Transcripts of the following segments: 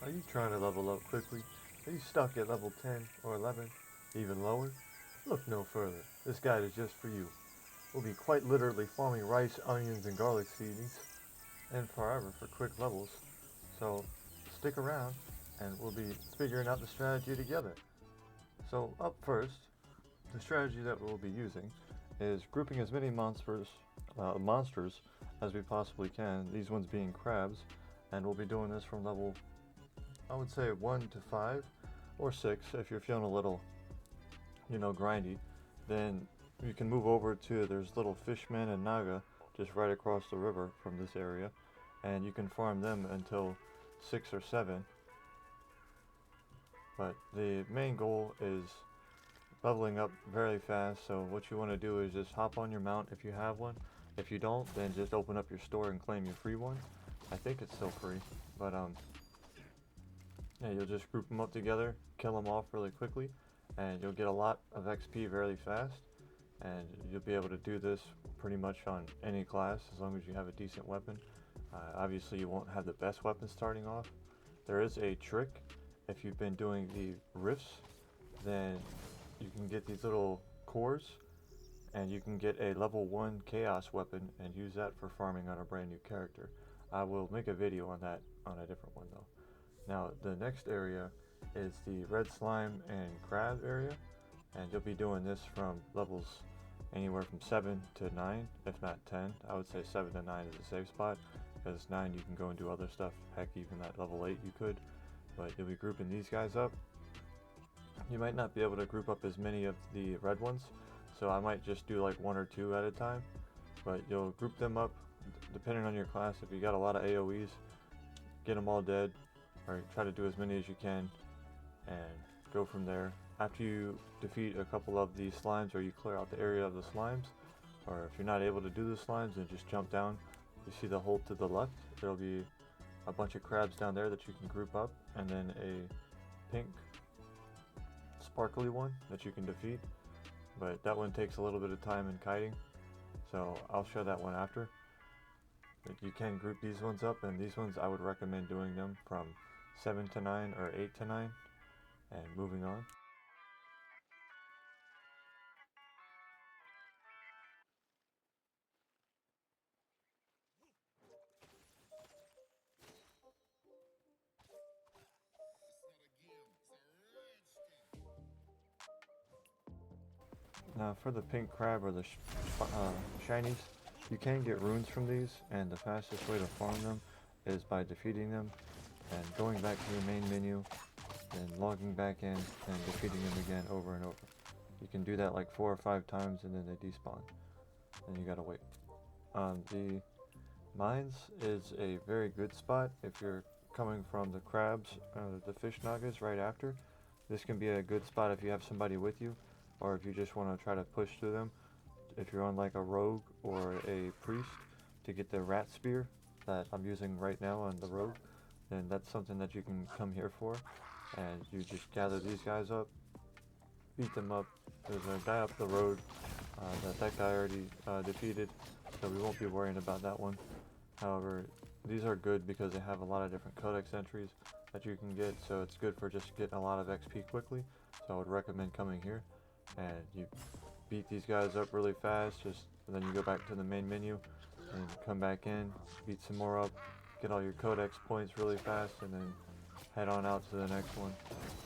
Are you trying to level up quickly? Are you stuck at level 10 or 11? Even lower? Look no further. This guide is just for you. We'll be quite literally farming rice, onions, and garlic seeds and forever for quick levels. So stick around and we'll be figuring out the strategy together. So up first, the strategy that we'll be using is grouping as many monsters as we possibly can, these ones being crabs, and we'll be doing this from level, I would say 1 to 5 or 6 if you're feeling a little, grindy. Then you can move over to, there's little fishmen and naga just right across the river from this area, and you can farm them until 6 or 7. But the main goal is leveling up very fast, so what you want to do is just hop on your mount if you have one. If you don't, then just open up your store and claim your free one. I think it's still free, but yeah, you'll just group them up together, kill them off really quickly, and you'll get a lot of XP very fast, and you'll be able to do this pretty much on any class as long as you have a decent weapon. Obviously you won't have the best weapon starting off. There is a trick. If you've been doing the rifts, then you can get these little cores and you can get a level 1 chaos weapon and use that for farming on a brand new character. I will make a video on that on a different one though. Now the next area is the red slime and crab area, and you'll be doing this from levels anywhere from 7 to 9, if not 10. I would say 7 to 9 is a safe spot, because 9 you can go and do other stuff. Heck, even at level 8 you could, but you'll be grouping these guys up. You might not be able to group up as many of the red ones, so I might just do like 1 or 2 at a time, but you'll group them up depending on your class. If you got a lot of AoEs, get them all dead, or try to do as many as you can and go from there. After you defeat a couple of these slimes, or you clear out the area of the slimes, or if you're not able to do the slimes, then just jump down. You see the hole to the left, there'll be a bunch of crabs down there that you can group up, and then a pink sparkly one that you can defeat, but that one takes a little bit of time in kiting, so I'll show that one after. But you can group these ones up, and these ones I would recommend doing them from 7 to 9 or 8 to 9 and moving on. Now for the pink crab or the shinies, you can get runes from these, and the fastest way to farm them is by defeating them and going back to your main menu and logging back in and defeating them again over and over. You can do that like 4 or 5 times and then they despawn, and you gotta wait. The mines is a very good spot if you're coming from the crabs, the fish nagas right after. This can be a good spot if you have somebody with you, or if you just want to try to push through them. If you're on like a rogue or a priest to get the rat spear that I'm using right now on the rogue, then that's something that you can come here for. And you just gather these guys up, beat them up. There's a guy up the road that guy already defeated, so we won't be worrying about that one. However, these are good because they have a lot of different codex entries that you can get, so it's good for just getting a lot of XP quickly. So I would recommend coming here, and you beat these guys up really fast, and then you go back to the main menu and come back in, beat some more up, get all your codex points really fast, and then head on out to the next one.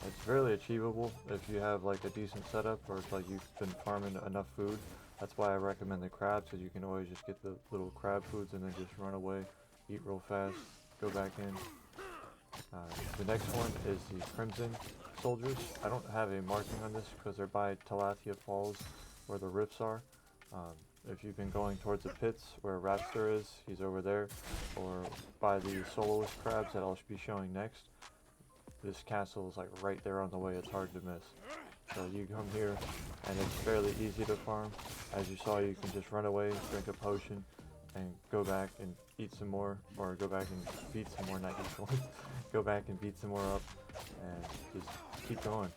It's fairly achievable if you have like a decent setup, or it's like you've been farming enough food. That's why I recommend the crabs, because you can always just get the little crab foods and then just run away, eat real fast, go back in. The next one is the Crimson Soldiers. I don't have a marking on this because they're by Talathia Falls where the rifts are. If you've been going towards the pits where Rapster is, he's over there, or by the soloist crabs that I'll be showing next. This castle is like right there on the way, it's hard to miss. So you come here and it's fairly easy to farm. As you saw, you can just run away, drink a potion, and go back and eat some more, or go back and beat some more, not eat some more. Go back and beat some more up, and just keep going.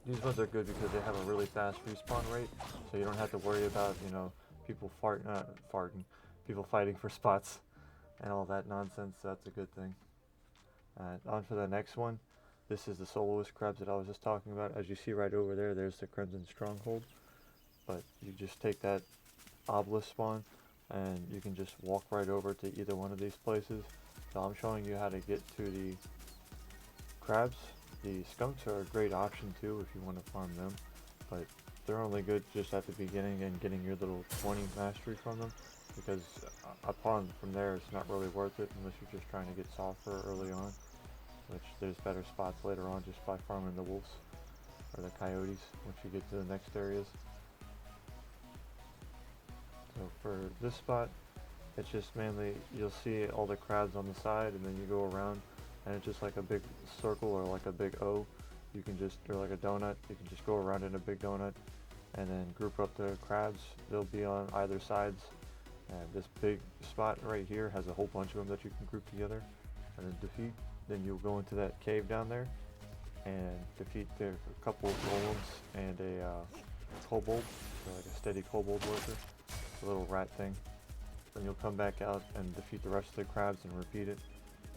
These ones are good because they have a really fast respawn rate, so you don't have to worry about, people farting, people fighting for spots and all that nonsense. So that's a good thing. On to the next one. This is the soloist crabs that I was just talking about. As you see right over there, there's the Crimson Stronghold. But you just take that obelisk spawn and you can just walk right over to either one of these places. So I'm showing you how to get to the crabs. The skunks are a great option too if you want to farm them, but they're only good just at the beginning and getting your little 20 mastery from them, because upon from there it's not really worth it unless you're just trying to get sulfur early on, which there's better spots later on just by farming the wolves or the coyotes once you get to the next areas. So for this spot, it's just mainly, you'll see all the crabs on the side and then you go around and it's just like a big circle or like a big O. You can just, or like a donut, you can just go around in a big donut and then group up the crabs. They'll be on either sides. And this big spot right here has a whole bunch of them that you can group together and then defeat. Then you'll go into that cave down there and defeat a couple of golems and a kobold, or like a steady kobold worker, a little rat thing. Then you'll come back out and defeat the rest of the crabs and repeat it.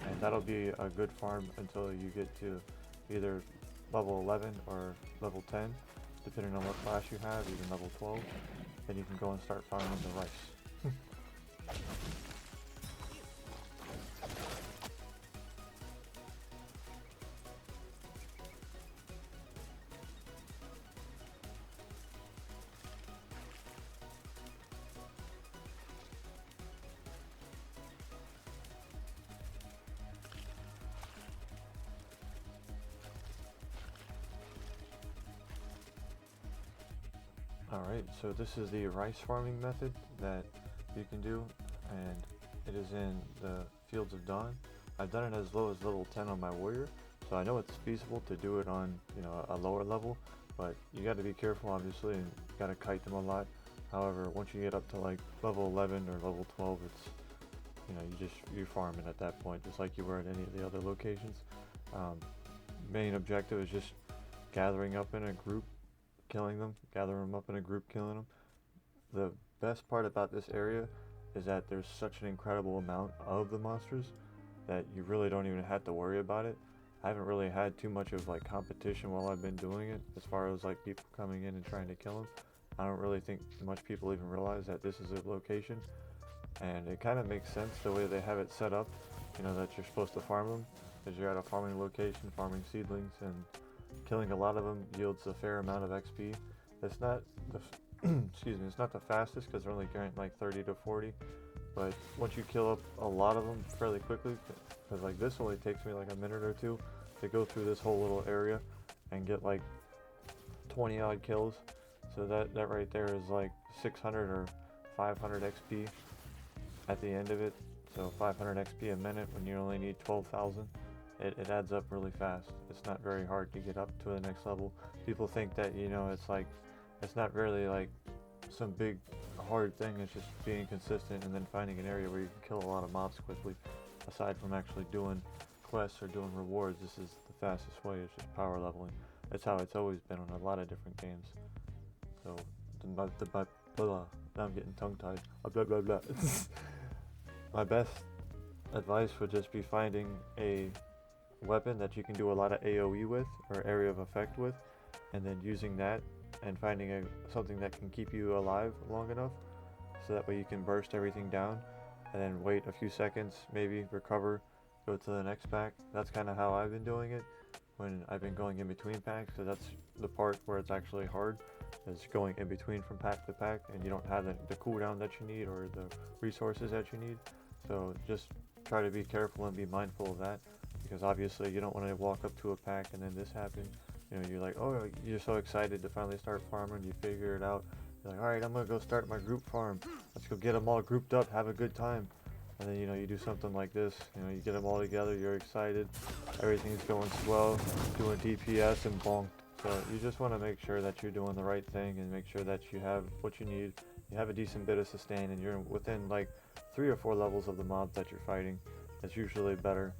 And that'll be a good farm until you get to either level 11 or level 10, depending on what class you have, even level 12. Then you can go and start farming the rice. Alright, so this is the rice farming method that you can do, and it is in the Fields of Dawn. I've done it as low as level 10 on my warrior, so I know it's feasible to do it on, you know, a lower level, but you got to be careful obviously, and you got to kite them a lot. However, once you get up to like level 11 or level 12, it's, you know, you're farming at that point, just like you were at any of the other locations. Main objective is just gathering up in a group, killing them, gathering them up in a group, killing them. The best part about this area is that there's such an incredible amount of the monsters that you really don't even have to worry about it. I haven't really had too much of like competition while I've been doing it, as far as like people coming in and trying to kill them. I don't really think much people even realize that this is a location, and it kind of makes sense the way they have it set up, you know, that you're supposed to farm them, because you're at a farming location, farming seedlings, and killing a lot of them yields a fair amount of XP. It's not the excuse me, it's not the fastest because they're only carrying like 30 to 40, but once you kill up a lot of them fairly quickly, because like this only takes me like a minute or two to go through this whole little area and get like 20 odd kills. So that right there is like 600 or 500 XP at the end of it. So 500 XP a minute when you only need 12,000. It adds up really fast. It's not very hard to get up to the next level. People think that, you know, it's like, it's not really like some big hard thing. It's just being consistent and then finding an area where you can kill a lot of mobs quickly. Aside from actually doing quests or doing rewards, this is the fastest way. It's just power leveling. That's how it's always been on a lot of different games. So now I'm getting tongue tied. Blah blah blah. My best advice would just be finding a weapon that you can do a lot of AoE with, or area of effect with, and then using that and finding something that can keep you alive long enough, so that way you can burst everything down and then wait a few seconds, maybe recover, go to the next pack. That's kind of how I've been doing it when I've been going in between packs, so that's the part where it's actually hard, is going in between from pack to pack, and you don't have the cooldown that you need or the resources that you need. So just try to be careful and be mindful of that, because obviously you don't want to walk up to a pack and then this happens. You know, you're like, oh, you're so excited to finally start farming, you figure it out. You're like, alright, I'm gonna go start my group farm. Let's go get them all grouped up, have a good time. And then, you know, you do something like this, you know, you get them all together, you're excited, everything's going swell, doing DPS and bonked. So you just want to make sure that you're doing the right thing and make sure that you have what you need. You have a decent bit of sustain and you're within like 3 or 4 levels of the mobs that you're fighting. That's usually better.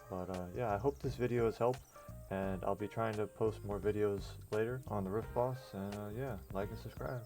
But yeah, I hope this video has helped, and I'll be trying to post more videos later on the Rift Boss, and yeah, like and subscribe.